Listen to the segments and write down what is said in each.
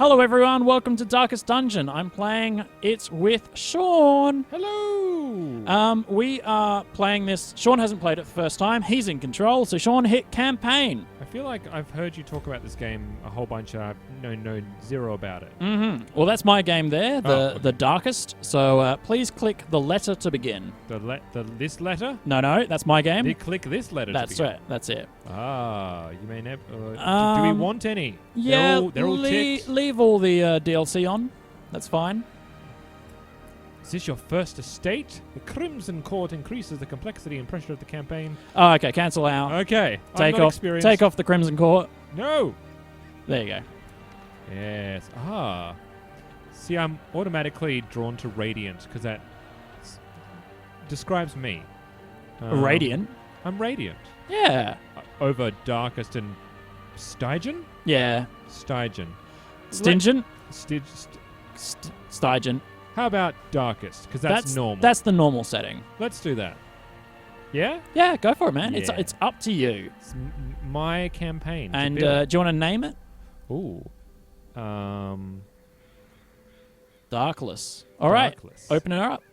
Hello everyone, welcome to Darkest Dungeon. I'm playing it with Sean. Hello! We are playing this. Sean hasn't played it for the first time. He's in control, so Sean, hit campaign. I feel like I've heard you talk about this game a whole bunch and I've known zero about it. Mm-hmm. Well, that's my game there, the Darkest. So please click the letter to begin. This letter? No, that's my game. Click this letter That's to begin. right, that's it. Ah, you may never... do we want any? Yeah, they're all ticked. leave all the DLC on. That's fine. Is this your first estate? The Crimson Court increases the complexity and pressure of the campaign. Oh, okay, cancel out. Okay, Take I'm not off. experienced. Take off the Crimson Court. No! There you go. Yes. Ah. See, I'm automatically drawn to Radiant because that describes me. Radiant. I'm Radiant. Yeah. Over Darkest and Stygian? Yeah. Stygian. Stingent. Stygian. How about Darkest? Because that's normal. That's the normal setting. Let's do that. Yeah? Yeah, go for it, man. Yeah. It's up to you. It's my campaign. And do you want to name it? Ooh. Darkless. All right. Darkless. Open it up.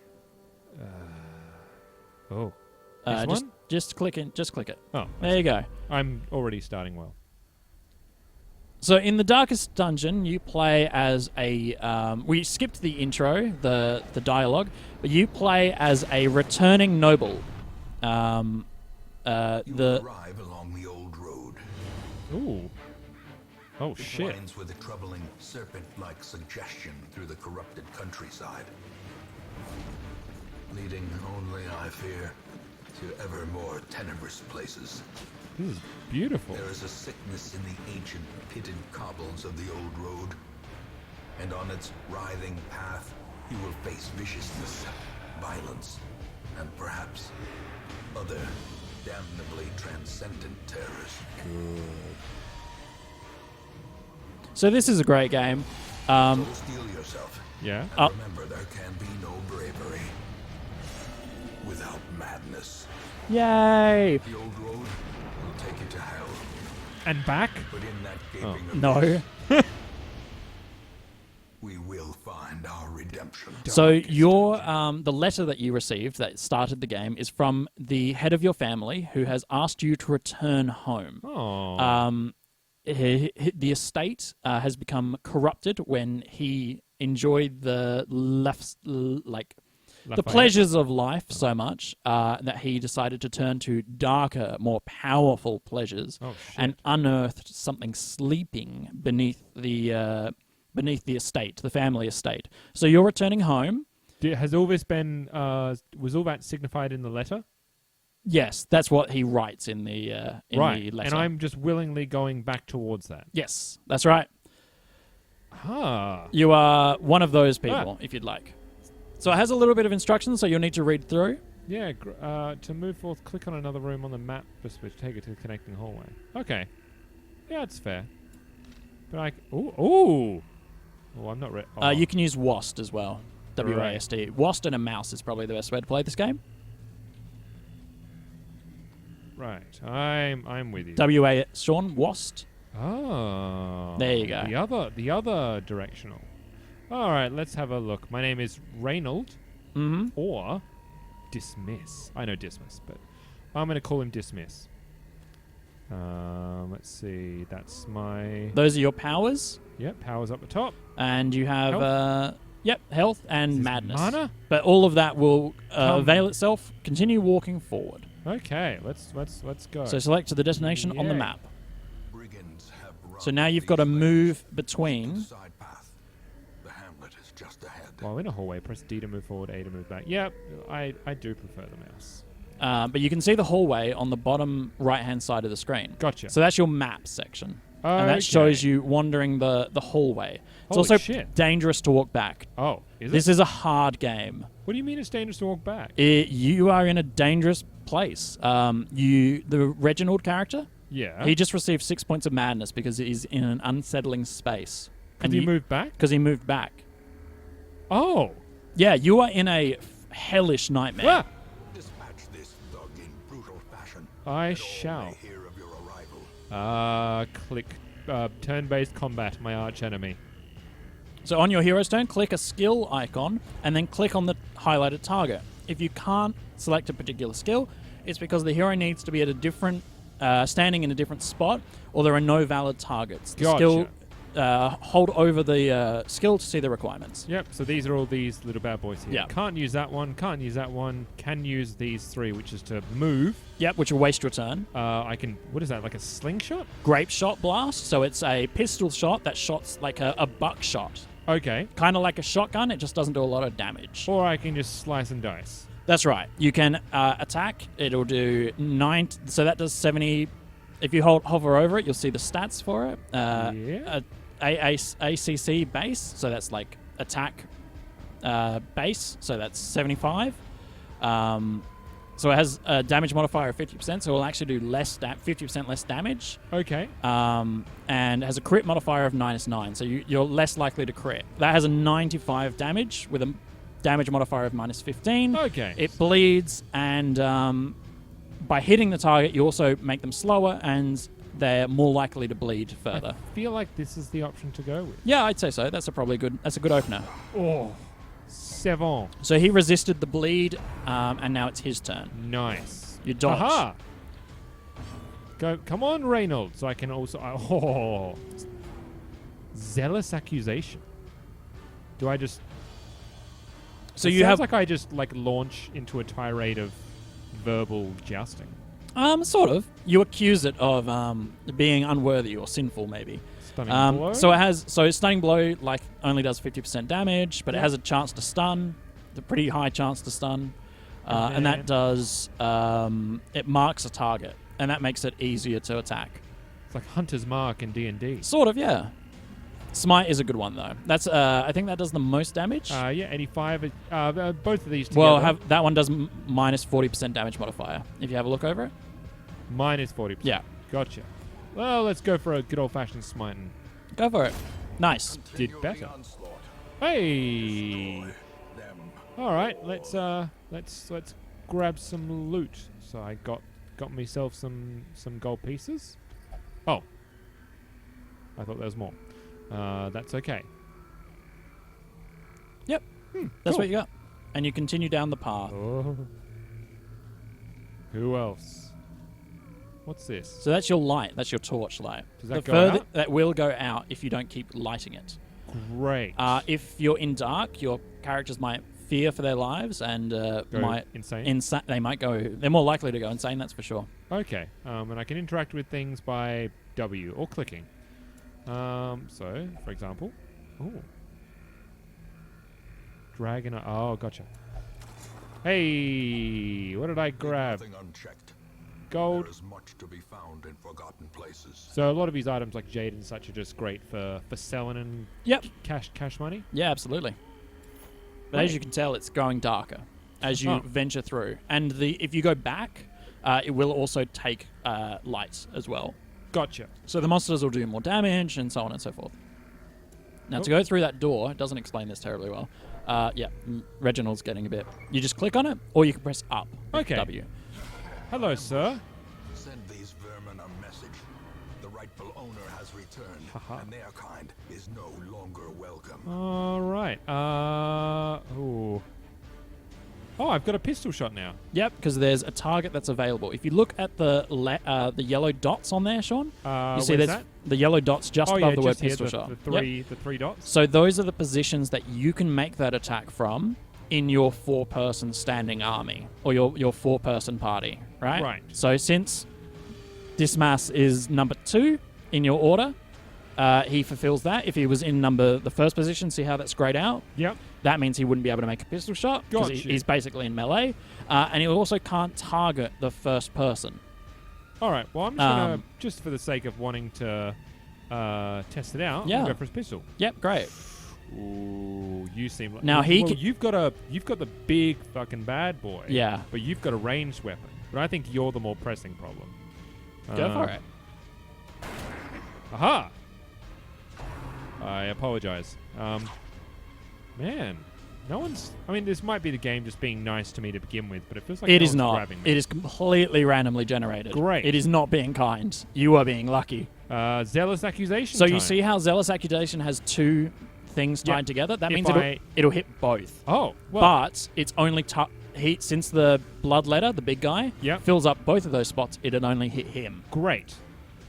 Oh. This one? Just click it. Just click it. Oh. There you go. I'm already starting well. So in the Darkest Dungeon, you play as a... we skipped the intro, the dialogue, but you play as a returning noble. You arrive along the old road. Ooh. Oh, It shit. winds with a troubling serpent-like suggestion through the corrupted countryside, leading only, I fear, to ever more tenebrous places. This is beautiful. There is a sickness in the ancient pitted cobbles of the old road, and on its writhing path you will face viciousness, violence, and perhaps other damnably transcendent terrors. So this is a great game. So steel yourself. Yeah? And remember, there can be no bravery without madness. Yay! The old road will take you to hell, And back? but in that gaping No. we will find our redemption. So your the letter that you received that started the game is from the head of your family who has asked you to return home. Oh. The estate has become corrupted when he enjoyed the the pleasures of life so much that he decided to turn to darker, more powerful pleasures and unearthed something sleeping beneath the estate, the family estate. So you're returning home. Has all this been... was all that signified in the letter? Yes, that's what he writes in the the letter. And I'm just willingly going back towards that. Yes, that's right. Ah. You are one of those people, if you'd like. So it has a little bit of instructions, so you'll need to read through. Yeah, to move forth, click on another room on the map, switch, take it to the connecting hallway. Okay. Yeah, it's fair. But ooh! Oh, I'm not ready. Oh. You can use WASD as well. WASD. WASD and a mouse is probably the best way to play this game. Right, I'm with you. Sean, WASD. Oh. There you go. The other directional. All right, let's have a look. My name is Reynold, or Dismiss. I know Dismiss, but I'm going to call him Dismiss. Let's see. That's my... Those are your powers. Yep, powers up the top. And you have health and madness. Mana? But all of that will avail itself. Continue walking forward. Okay, let's go. So select the destination on the map. Brigands have So now you've got to move between. side path. The hamlet is just ahead. While in a hallway, press D to move forward, A to move back. Yep, I do prefer the mouse. But you can see the hallway on the bottom right-hand side of the screen. Gotcha. So that's your map section. And that shows you wandering the hallway. It's Holy also shit. dangerous to walk back. Oh, is it? This is a hard game. What do you mean it's dangerous to walk back? You are in a dangerous place. The Reginald character, Yeah. he just received 6 points of madness because he's in an unsettling space. Can you move back? Because he moved back. Oh. Yeah, you are in a hellish nightmare. Ah! Dispatch this thug in brutal fashion. I and all shall. may hear of your arrival. Click turn-based combat, my arch enemy. So on your hero's turn, click a skill icon and then click on the highlighted target. If you can't select a particular skill, it's because the hero needs to be at a different, standing in a different spot, or there are no valid targets. The skill, hold over the skill to see the requirements. Yep, so these are all these little bad boys here. Yeah. Can't use that one, can't use that one, can use these 3, which is to move. Yep, which will waste your turn. I can, what is that, like a slingshot? Grape shot blast, so it's a pistol shot that shots like a buckshot. Okay. Kind of like a shotgun, it just doesn't do a lot of damage. Or I can just slice and dice. That's right. You can attack, it'll do 9, so that does 70. If you hover over it, you'll see the stats for it. ACC base, so that's like attack base, so that's 75. So it has a damage modifier of 50%, so it will actually do 50% less damage. Okay. And has a crit modifier of -9, so you're less likely to crit. That has a 95 damage with a damage modifier of -15. Okay. It bleeds, and by hitting the target, you also make them slower, and they're more likely to bleed further. I feel like this is the option to go with. Yeah, I'd say so. That's a good opener. Oh, 7. So he resisted the bleed, and now it's his turn. Nice. You dodge. Aha! Go, come on, Reynolds. So I can also. Zealous accusation. Do I just? So it you sounds have like I just launch into a tirade of verbal jousting. Sort of. You accuse it of being unworthy or sinful, maybe. Stunning blow. So stunning blow only does 50% damage, but it has a chance to stun. It's a pretty high chance to stun, and that does it marks a target, and that makes it easier to attack. It's like Hunter's Mark in D&D. Sort of, yeah. Smite is a good one though. That's I think that does the most damage. Yeah, 85. Both of these together. Well, that one does minus 40% damage modifier. If you have a look over it. Minus 40%. Yeah. Gotcha. Well, let's go for a good old-fashioned smiting. Go for it. Nice. Did better. Hey. All right. Let's grab some loot. So I got myself some gold pieces. Oh. I thought there was more. That's okay. Yep. That's what you got. And you continue down the path. Oh. Who else? What's this? So that's your light. That's your torch light. Does that go out? That will go out if you don't keep lighting it. Great. If you're in dark, your characters might fear for their lives and might insane. They might go. They're more likely to go insane. That's for sure. Okay. And I can interact with things by W or clicking. So, for example, dragon. Oh, gotcha. Hey, what did I grab? Nothing unchecked. Gold. There is much to be found in forgotten places. So a lot of these items, like jade and such, are just great for selling and cash money. Yeah, absolutely. But as you can tell, it's going darker as you venture through, and if you go back, it will also take light as well. Gotcha. So the monsters will do more damage and so on and so forth. Now, to go through that door, it doesn't explain this terribly well. Reginald's getting a bit. You just click on it, or you can press up. Okay. W. Hello, sir. Send these vermin a message. The rightful owner has returned, and their kind is no longer welcome. All right. Oh, I've got a pistol shot now. Yep, because there's a target that's available. If you look at the yellow dots on there, Sean, you see there's the yellow dots just above the word pistol shot. The three dots. So those are the positions that you can make that attack from in your 4-person standing army or your 4-person party, right? Right. So since Dismas is number 2 in your order, he fulfills that. If he was in the first position, see how that's grayed out? Yep. That means he wouldn't be able to make a pistol shot because he's basically in melee. And he also can't target the first person. All right. Well, I'm just going to, just for the sake of wanting to test it out, go for his pistol. Yep, great. Ooh, you seem like... Now you've got the big fucking bad boy. Yeah. But you've got a ranged weapon. But I think you're the more pressing problem. Go for it. Aha! I apologize. Man, no one's... I mean, this might be the game just being nice to me to begin with, but it feels like it no is one's not. grabbing me. It is completely randomly generated. Great. It is not being kind. You are being lucky. Zealous accusation So time. you see how Zealous Accusation has 2 things tied together, that If means it'll hit both. Oh, well. But it's only since the bloodletter, the big guy, fills up both of those spots, it'll only hit him. Great.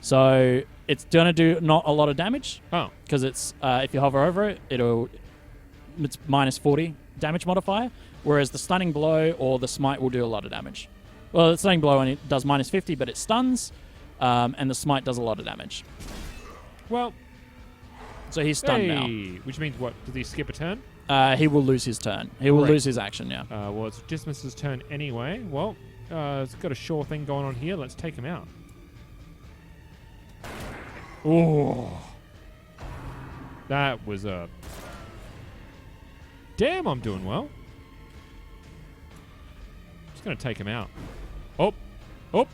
So it's going to do not a lot of damage. Oh. Because it's if you hover over it, it's minus 40 damage modifier, whereas the stunning blow or the smite will do a lot of damage. Well, the stunning blow only does minus 50, but it stuns, and the smite does a lot of damage. Well, so he's stunned now. Which means what? Does he skip a turn? He will lose his turn. He will lose his action, yeah. Well, it's Dismas's turn anyway. Well, it's got a sure thing going on here. Let's take him out. Oh. That was a... Damn, I'm doing well. Just going to take him out. Oh. Oh.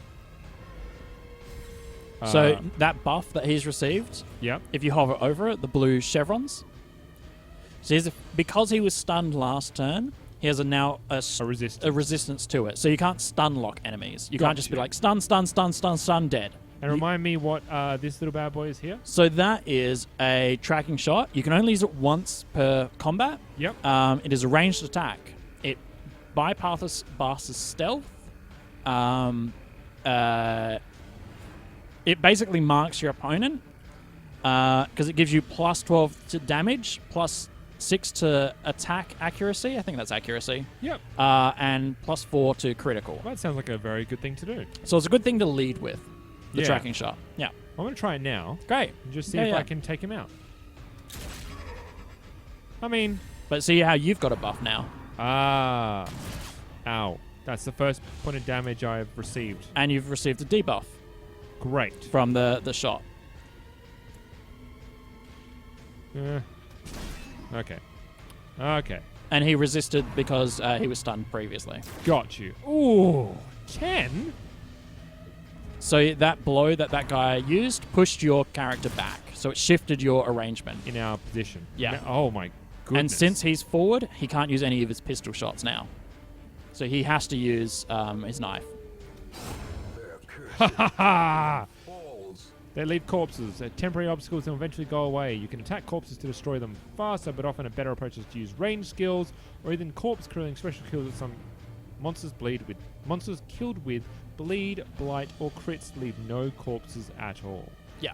So that buff that he's received, if you hover over it, the blue chevrons. So because he was stunned last turn, he has a resistance to it. So you can't stun lock enemies. You can't just be like stun, stun, stun, stun, stun, dead. And remind me what this little bad boy is here. So that is a tracking shot. You can only use it once per combat. Yep. It is a ranged attack. It bypasses stealth. It basically marks your opponent because it gives you plus 12 to damage, plus 6 to attack accuracy. I think that's accuracy. Yep. And plus 4 to critical. That sounds like a very good thing to do. So it's a good thing to lead with, the tracking shot. Yeah. I'm going to try it now. Great. And just see if I can take him out. I mean... But see how you've got a buff now. Ah. Ow. That's the first point of damage I've received. And you've received a debuff. Great. From the shot. Okay. Okay. And he resisted because he was stunned previously. Got you. Ooh. 10? So that blow that guy used pushed your character back. So it shifted your arrangement. In our position. Yeah. Oh my goodness. And since he's forward, he can't use any of his pistol shots now. So he has to use his knife. Ha ha ha! They leave corpses. Temporary obstacles will eventually go away. You can attack corpses to destroy them faster, but often a better approach is to use ranged skills or even corpse killing special kills that some monsters killed with bleed, blight, or crits leave no corpses at all. Yeah.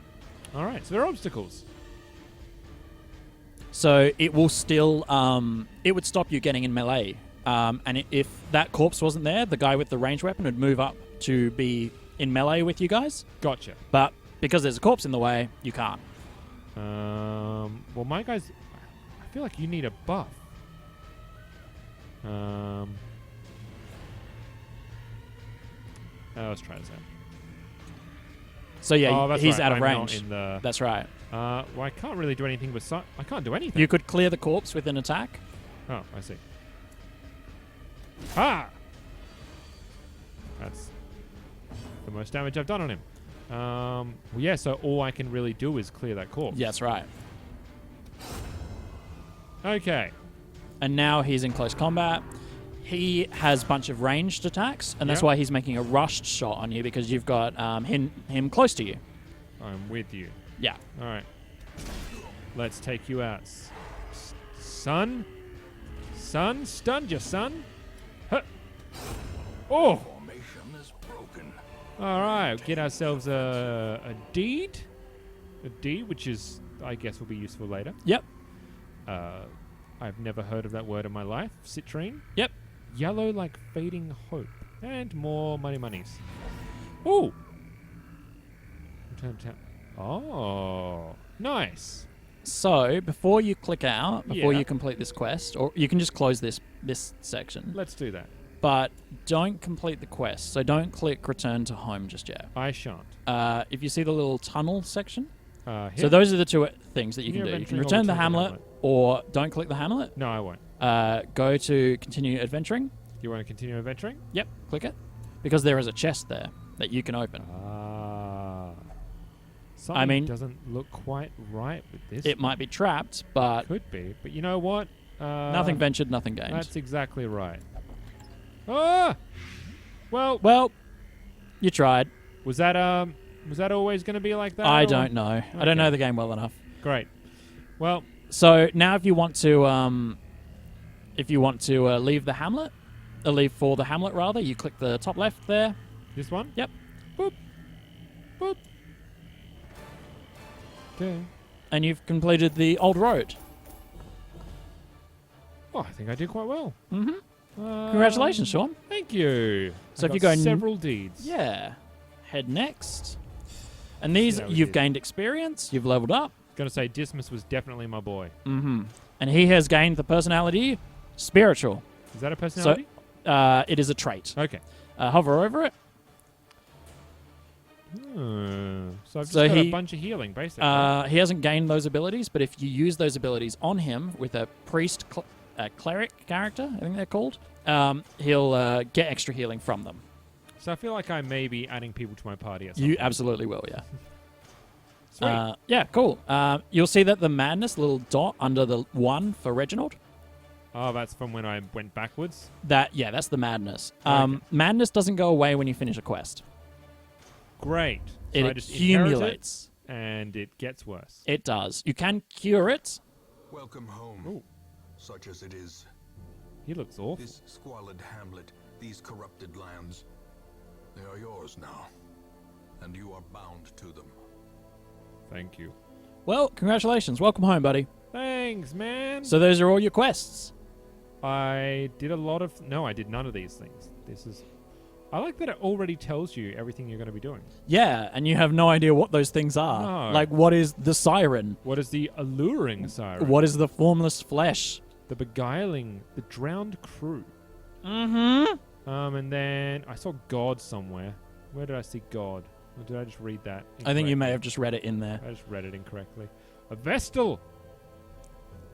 All right. So there are obstacles. So it will still it would stop you getting in melee. And if that corpse wasn't there, the guy with the ranged weapon would move up to be in melee with you guys. Gotcha. But because there's a corpse in the way, you can't. Well, my guys... I feel like you need a buff. Let's try this out. So yeah, he's out of I'm range. Not in the that's right. Well, I can't really do anything with... I can't do anything. You could clear the corpse with an attack. Oh, I see. Ah! That's the most damage I've done on him. Well, yeah, so all I can really do is clear that corpse. Yeah, that's right. Okay. And now he's in close combat. He has a bunch of ranged attacks, and that's why he's making a rushed shot on you, because you've got him close to you. I'm with you. Yeah. All right. Let's take you out. Son? Son? Stunned you, son? Huh. Oh! Formation is broken. All right. Get ourselves a deed. A deed, which is, I guess, will be useful later. Yep. I've never heard of that word in my life. Citrine. Yep. Yellow like fading hope. And more monies. Ooh! Return to town. Oh, nice. So, before you click out, before Yeah. you complete this quest, or you can just close this section, Let's do that. but don't complete the quest. So don't click return to home just yet. I shan't. If you see the little tunnel section, Here? so those are the two things that you can Continue do. You adventuring can or return the return the hamlet, hamlet. or don't click the hamlet. No, I won't. Go to continue adventuring. You want to continue adventuring? Yep, click it. Because there is a chest there that you can open. Something doesn't look quite right with this. It might be trapped, but Could be, but you know what? nothing ventured, nothing gained. That's exactly right. Ah! Well, you tried. Was that always going to be like that? I or- don't know. I don't Okay. know the game well enough. Great. Well, So now, if you want to leave the hamlet, leave for the hamlet rather, you click the top left there. This one? Yep. Boop. Boop. Okay. And you've completed the old road. Oh, I think I did quite well. Mm-hmm. Congratulations, Sean. Thank you. So I if you got go several deeds. Yeah. Head next. And these, See how we you've did. gained experience, you've leveled up. Gonna say Dismas was definitely my boy. Mm-hmm. And he has gained the personality spiritual. Is that a personality? It is a trait. Okay. Hover over it. So I've just So got a he- bunch of healing, basically. He hasn't gained those abilities, but if you use those abilities on him with a priest cleric character, I think they're called, he'll get extra healing from them. So I feel like I may be adding people to my party at some You point. absolutely will, yeah. Sweet. Yeah, cool. You'll see that the madness little dot under the 1 for Reginald. Oh, that's from when I went backwards? That's the madness. Okay. Madness doesn't go away when you finish a quest. Great. So It I just inherit accumulates. it, and it gets worse. It does. You can cure it. Welcome home, Ooh, such as it is. he looks awful. This squalid hamlet, these corrupted lands, they are yours now, and you are bound to them. Thank you. Well, congratulations. Welcome home, buddy. Thanks, man. So those are all your quests. I did a lot of... No, I did none of these things. This is... I like that it already tells you everything you're going to be doing. Yeah, and you have no idea what those things are. No. Like, what is the siren? What is the alluring siren? What is the formless flesh? The beguiling, the drowned crew. Mm-hmm. And then I saw God somewhere. Where did I see God? Or did I just read that? I think you may incorrectly? have just read it in there. I just read it incorrectly. A Vestal!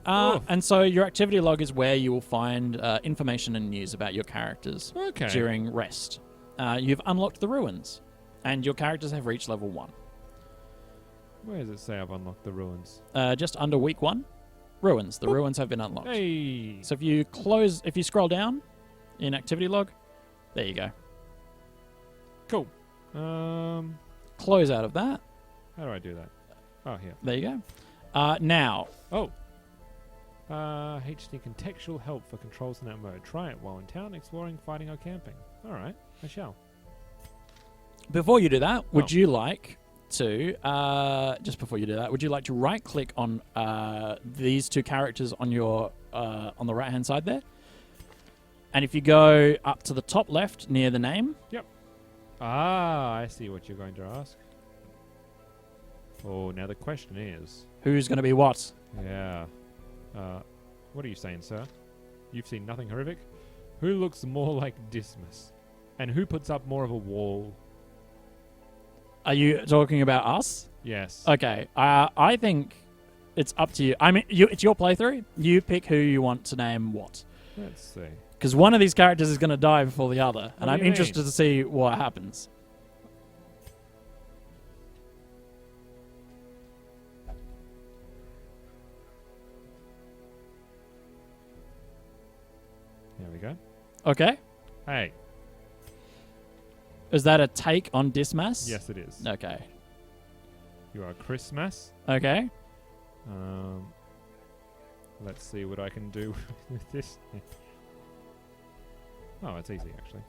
Oof. And so your activity log is where you will find information and news about your characters Okay. during rest. You've unlocked the ruins, and your characters have reached level 1. Where does it say I've unlocked the ruins? Just under week 1, ruins. The ruins have been unlocked. Hey! So if you scroll down in activity log, there you go. Cool. Close out of that. How do I do that? Oh, here. There you go. Now, Oh. HD contextual help for controls in that mode. Try it while in town, exploring, fighting, or camping. Alright, I shall. before you do that, would Oh. you like to just before you do that, would you like to right click on these two characters on your on the right hand side there? And if you go up to the top left near the name, Ah, I see what you're going to ask. Oh, now the question is... who's going to be what? Yeah. What are you saying, sir? You've seen nothing horrific? Who looks more like Dismas? And who puts up more of a wall? Are you talking about us? Yes. Okay. I think it's up to you. I mean, it's your playthrough. You pick who you want to name what. Let's see. Because one of these characters is going to die before the other. And do I'm you interested mean? to see what happens. There we go. Okay. Hey. Is that a take on Dismas? Yes, it is. Okay. You are Christmas. Okay. Let's see what I can do with this. Oh, it's easy, actually.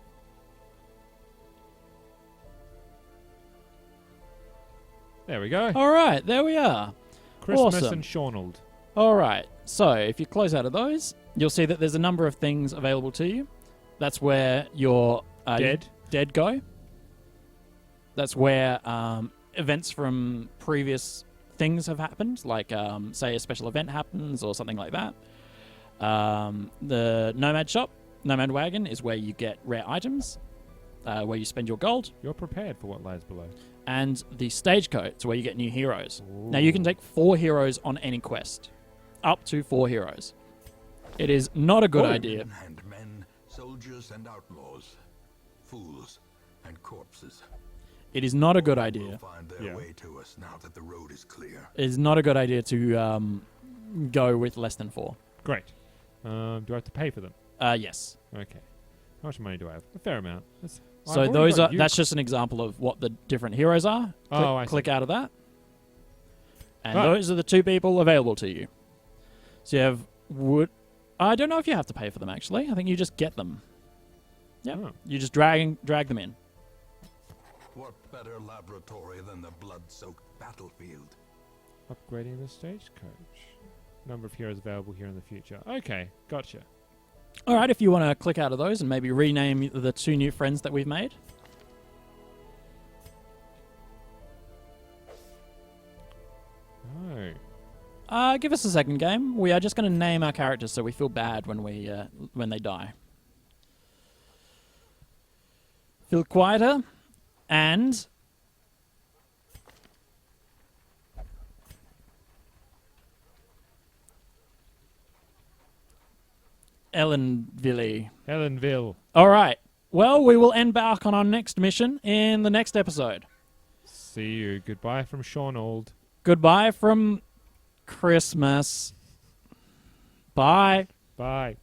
There we go. All right. There we are. Christmas awesome. and Shaunald. All right. So if you close out of those, you'll see that there's a number of things available to you. That's where your dead go. That's where events from previous things have happened, like say a special event happens or something like that. The Nomad Shop, Nomad Wagon, is where you get rare items, where you spend your gold. You're prepared for what lies below. And the Stagecoach is where you get new heroes. Now you can take 4 heroes on any quest. Up to 4 heroes. It is not a good idea. And men, soldiers and outlaws, fools and corpses. It is not a good Will idea. find their way to us now that the road is clear. It is not a good idea to go with less than 4. Great. Do I have to pay for them? Yes. Okay. How much money do I have? A fair amount. So that's just an example of what the different heroes are. Oh, I see. Click out of that. And Ah. those are the 2 people available to you. So you have wood. I don't know if you have to pay for them, actually. I think you just get them. Yeah, you just drag them in. What better laboratory than the blood-soaked battlefield? Upgrading the stagecoach. Number of heroes available here in the future. Okay, gotcha. All right, if you want to click out of those and maybe rename the 2 new friends that we've made. Oh. Give us a second game. We are just going to name our characters so we feel bad when they die. Feel quieter and Ellenville. All right. Well, we will embark on our next mission in the next episode. See you. Goodbye from Sean Old. Goodbye from Christmas. Bye. Bye.